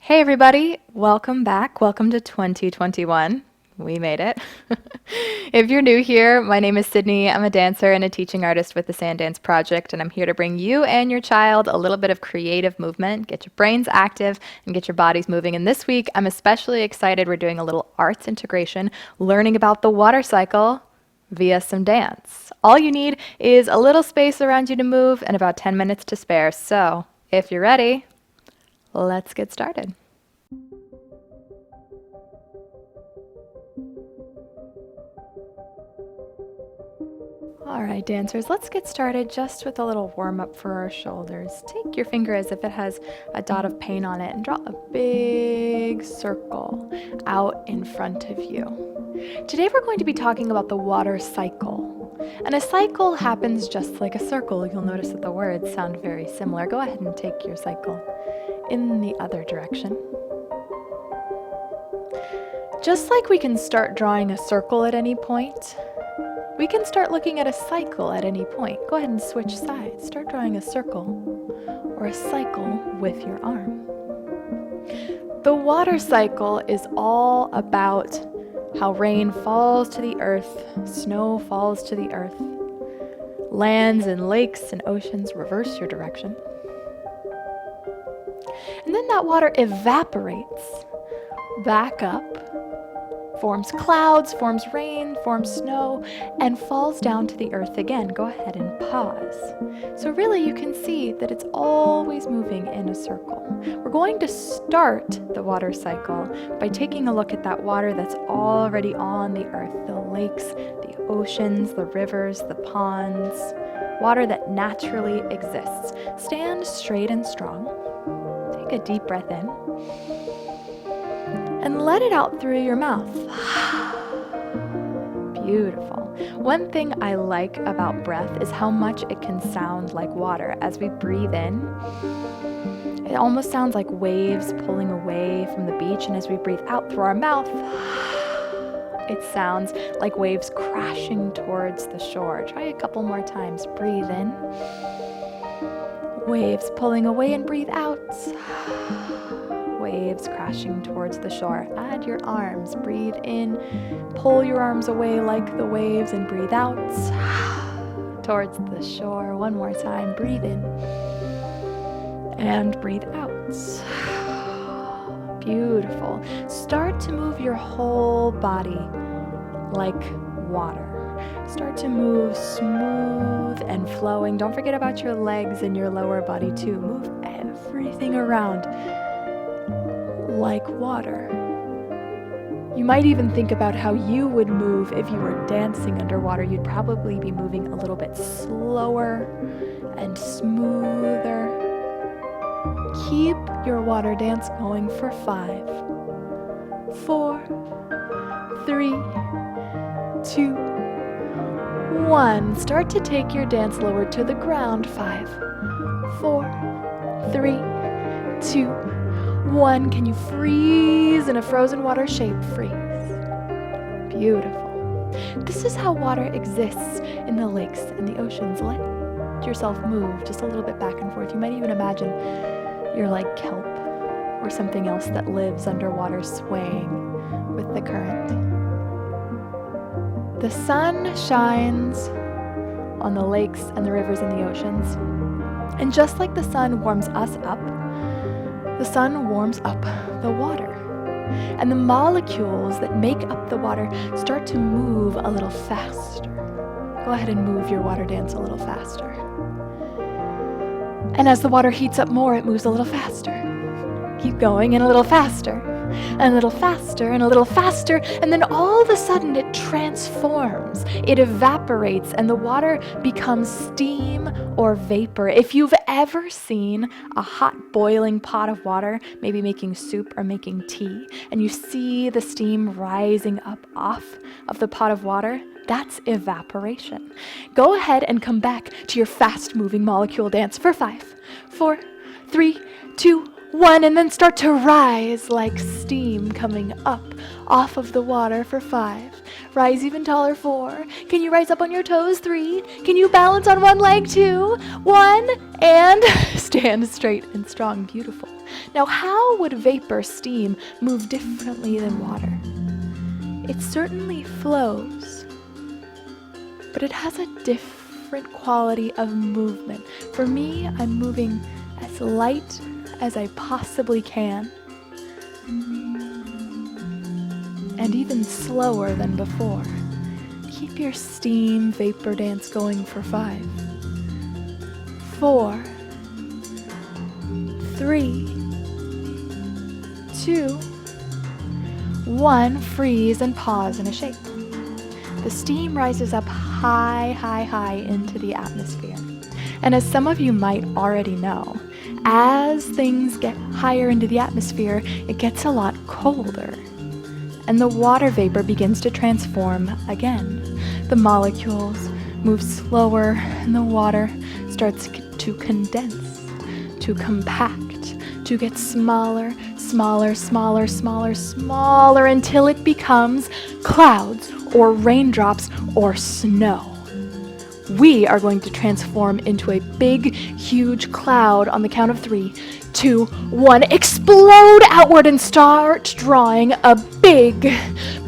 Hey everybody, welcome back. Welcome to 2021. We made it. If you're new here, my name is Sydney. I'm a dancer and a teaching artist with the Sand Dance Project, and I'm here to bring you and your child a little bit of creative movement, get your brains active, and get your bodies moving. And this week, I'm especially excited. We're doing a little arts integration, learning about the water cycle via some dance. All you need is a little space around you to move and about 10 minutes to spare. So, if you're ready, let's get started. All right, dancers, let's get started just with a little warm up for our shoulders. Take your finger as if it has a dot of paint on it and draw a big circle out in front of you. Today we're going to be talking about the water cycle. And a cycle happens just like a circle. You'll notice that the words sound very similar. Go ahead and take your cycle in the other direction. Just like we can start drawing a circle at any point, we can start looking at a cycle at any point. Go ahead and switch sides. Start drawing a circle or a cycle with your arm. The water cycle is all about how rain falls to the earth, snow falls to the earth, lands and lakes and oceans reverse your direction. And then that water evaporates back up, forms clouds, forms rain, forms snow, and falls down to the earth again. Go ahead and pause. So really you can see that it's always moving in a circle. We're going to start the water cycle by taking a look at that water that's already on the earth, the lakes, the oceans, the rivers, the ponds, water that naturally exists. Stand straight and strong. Take a deep breath in. And let it out through your mouth. Beautiful. One thing I like about breath is how much it can sound like water. As we breathe in, it almost sounds like waves pulling away from the beach, and as we breathe out through our mouth, it sounds like waves crashing towards the shore. Try a couple more times. Breathe in. Waves pulling away, and breathe out. Waves crashing towards the shore. Add your arms. Breathe in. Pull your arms away like the waves and breathe out towards the shore. One more time. Breathe in and breathe out. Beautiful. Start to move your whole body like water. Start to move smooth and flowing. Don't forget about your legs and your lower body too. Move everything around like water. You might even think about how you would move if you were dancing underwater. You'd probably be moving a little bit slower and smoother. Keep your water dance going for 5, 4, 3, 2, 1. Start to take your dance lower to the ground. 5, 4, 3, 2, 1. Can you freeze in a frozen water shape? Freeze. Beautiful. This is how water exists in the lakes and the oceans. Let yourself move just a little bit back and forth. You might even imagine you're like kelp or something else that lives underwater, swaying with the current. The sun shines on the lakes and the rivers and the oceans. And just like the sun warms us up, the sun warms up the water. And the molecules that make up the water start to move a little faster. Go ahead and move your water dance a little faster. And as the water heats up more, it moves a little faster. Keep going, and a little faster, and a little faster, and a little faster, and then all of a sudden it transforms. It evaporates, and the water becomes steam or vapor. If you've ever seen a hot boiling pot of water, maybe making soup or making tea, and you see the steam rising up off of the pot of water, that's evaporation. Go ahead and come back to your fast-moving molecule dance for 5, 4, 3, 2, 1, and then start to rise like steam coming up off of the water for 5. Rise even taller. 4. Can you rise up on your toes? 3. Can you balance on one leg? 2. 1, and stand straight and strong. Beautiful. Now, how would vapor, steam, move differently than water? It certainly flows, but it has a different quality of movement. For me, I'm moving as light as I possibly can, and even slower than before. Keep your steam vapor dance going for 5, 4, 3, 2, 1. Freeze and pause in a shape. The steam rises up high, high, high into the atmosphere. And as some of you might already know, as things get higher into the atmosphere, it gets a lot colder. And the water vapor begins to transform again. The molecules move slower, and the water starts to condense, to compact, to get smaller, smaller, smaller, smaller, smaller, until it becomes clouds or raindrops or snow. We are going to transform into a big, huge cloud on the count of 3, 2, 1. Explode outward and start drawing a big,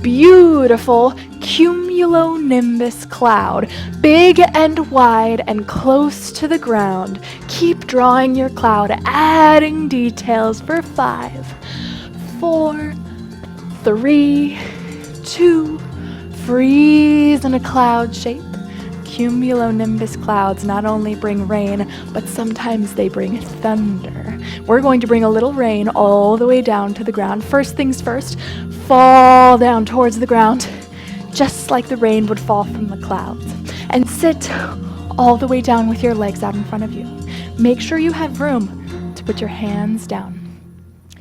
beautiful cumulonimbus cloud, big and wide and close to the ground. Keep drawing your cloud, adding details for 5, 4, 3, 2, freeze in a cloud shape. Cumulonimbus clouds not only bring rain, but sometimes they bring thunder. We're going to bring a little rain all the way down to the ground. First things first, fall down towards the ground, just like the rain would fall from the clouds. And sit all the way down with your legs out in front of you. Make sure you have room to put your hands down.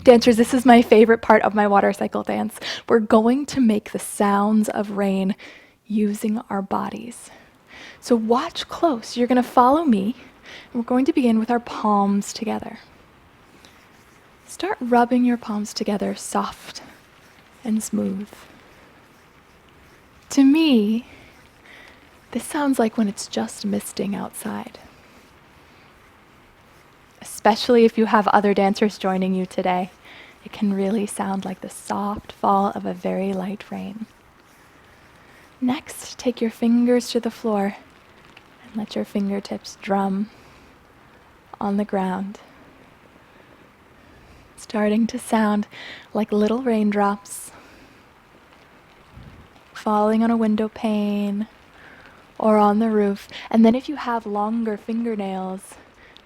Dancers, this is my favorite part of my water cycle dance. We're going to make the sounds of rain using our bodies. So watch close. You're going to follow me, and we're going to begin with our palms together. Start rubbing your palms together, soft and smooth. To me, this sounds like when it's just misting outside. Especially if you have other dancers joining you today, it can really sound like the soft fall of a very light rain. Next, take your fingers to the floor and let your fingertips drum on the ground, starting to sound like little raindrops falling on a window pane or on the roof. And then if you have longer fingernails,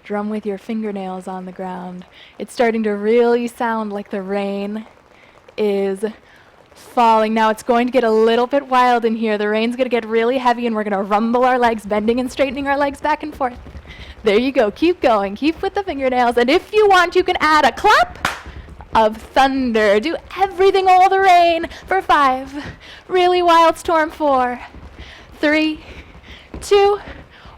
drum with your fingernails on the ground. It's starting to really sound like the rain is falling. Now it's going to get a little bit wild in here. The rain's going to get really heavy, and we're going to rumble our legs, bending and straightening our legs back and forth. There you go. Keep going. Keep with the fingernails. And if you want, you can add a clap of thunder. Do everything, all the rain for 5. Really wild storm 4, 3, 2,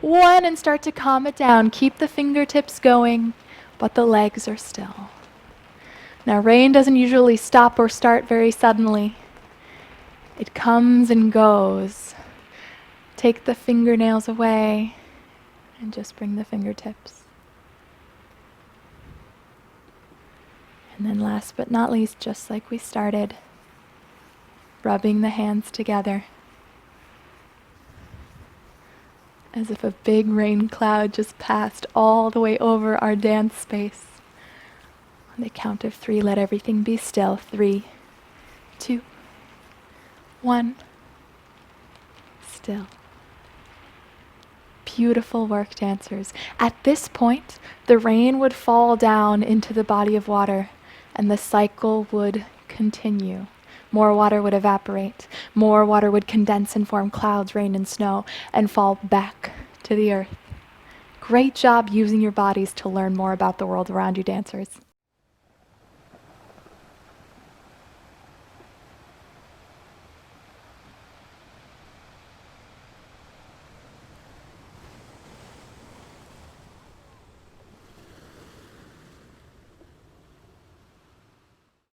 1, and start to calm it down. Keep the fingertips going, but the legs are still. Now, rain doesn't usually stop or start very suddenly. It comes and goes. Take the fingernails away and just bring the fingertips. And then last but not least, just like we started, rubbing the hands together as if a big rain cloud just passed all the way over our dance space. On the count of 3, let everything be still. 3, 2, 1, still. Beautiful work, dancers. At this point, the rain would fall down into the body of water, and the cycle would continue. More water would evaporate. More water would condense and form clouds, rain, and snow, and fall back to the earth. Great job using your bodies to learn more about the world around you, dancers.